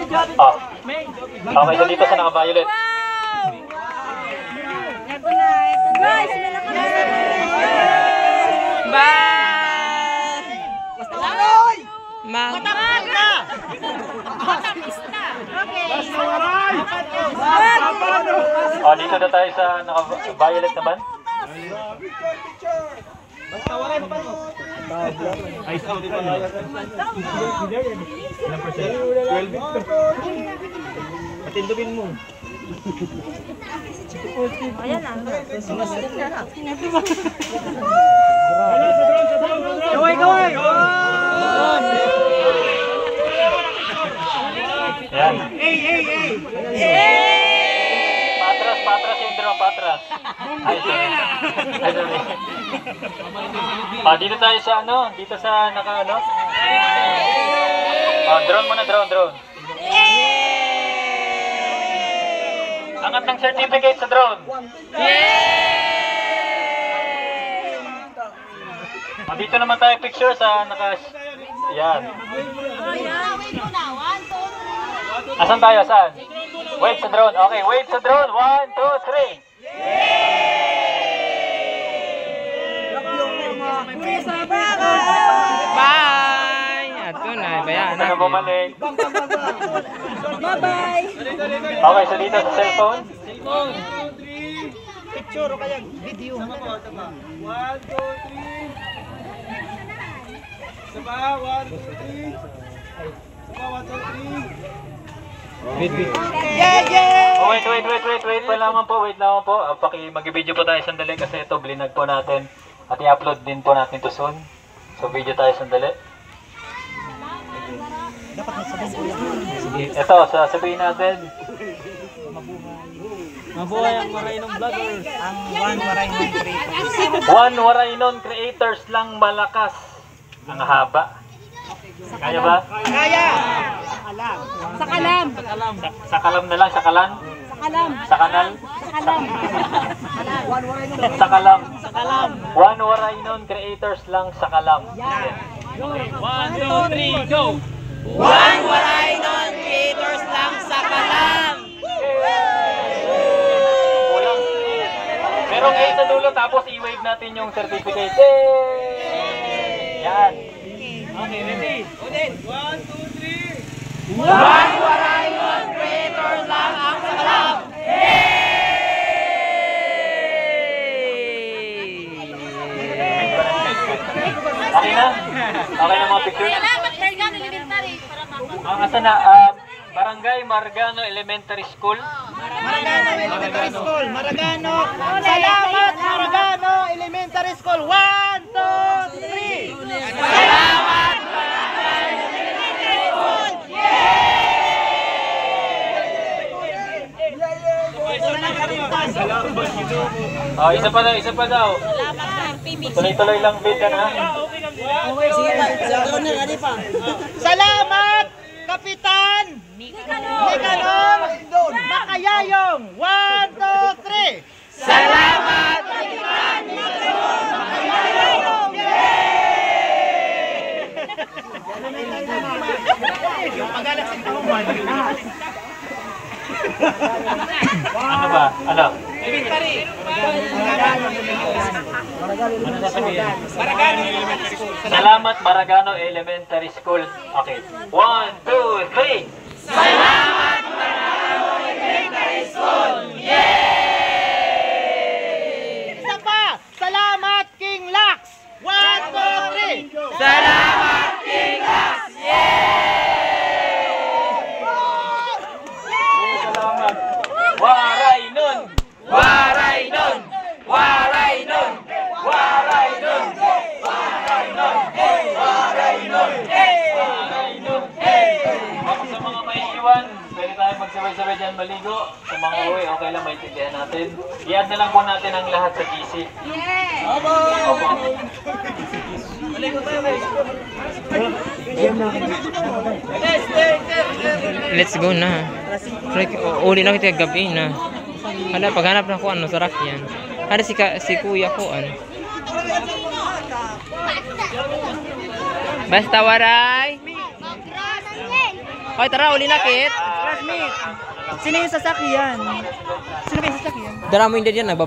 Oh. Okay, so dito sa naka-violet. Ito na. Guys, may nakalasan. Bye! Matamis na! Matamis na! Okay. Oh, dito na tayo sa naka-violet naman. Basta waray pa no. Ice out dito na. Ilang percent? 12. Patindugin mo. Ayan na. Gaway! Ayan. Hey! Patras syndrome, patras. Ay, sorry. Dito tayo sa dito sa drone muna, drone. Angat ng certificate sa drone. Dito naman tayo picture sa yan. Asan tayo? Saan? Wave sa drone. Okay, wave sa drone. 1, 2, 3. Bye! Ato na, bayaan Ito na bumalik. Bye-bye! Okay, so dito sa cellphone. Picture o kaya video. 1, 2, 3. Saba, 1, 2, 3. Saba, 1, 2, 3. Oh, wait pa lamang po. Mag-video po tayo sandali kasi ito blinag po natin at i-upload din po natin to soon. So video tayo sandali. Ito, sasabihin natin. Mabuhay ang Waraynong Vloggers. Ang Waraynong Creators. Waraynong Creators lang malakas. Ang haba. Kaya ba? Kaya! Sa kalam! Sa kalam na lang, sa kalan? Sa kalam! Sa kanal? Sa kalam! Sa kalam. One Waraynong Creators lang sa kalam. 1, 2, 3, go! One Waraynong Creators lang sa kalam! Kulang. Merong A sa dulo tapos i-wave natin yung certificate. Yay! Yan. Okay, ready? 1, 2, 3. One Waraynong Creators lang ang sa kalam! Okay na? Okay na mga picture? Salamat, Margano Elementary. Para mapapagod. Asa na? Barangay Margano Elementary School. Maragano Elementary School. Maragano. Salamat, Maragano Elementary School. 1, 2, 3. Salamat! Oh, isa pa daw. Tuloy-tuloy lang bida na. Salamat, Kapitan Nicanor Makayayong. 1, 2, 3. Salamat! Yung pagalas ng tahuman. Ano ba? Ano? Elementary. Ano sasabihin? Salamat Maragano Elementary School. Okay. 1, 2, 3. Salamat Maragano Elementary School! Isa pa. Salamat, King Lax. 1, 2, 3. Salamat King Lax! Salamat. Waraynon! Waraynon! Waraynon! Waraynon! Waraynon! Ako sa mga maiiwan, pwede tayo magsabay-sabay dyan maligo. Sa mga uwi, okay lang, maintindihan natin. I-add na lang po natin ang lahat sa GC. Yes! Opo. Let's go na. Uli na kita gabi na. Hala, paghanap na ko sa rakyan. Hala si kuya ko Basta waray. Okay, tara, uli na, Kit. Classmate, sino yung sasakyan? Sino yung sasakyan? Dara mo hindi dyan,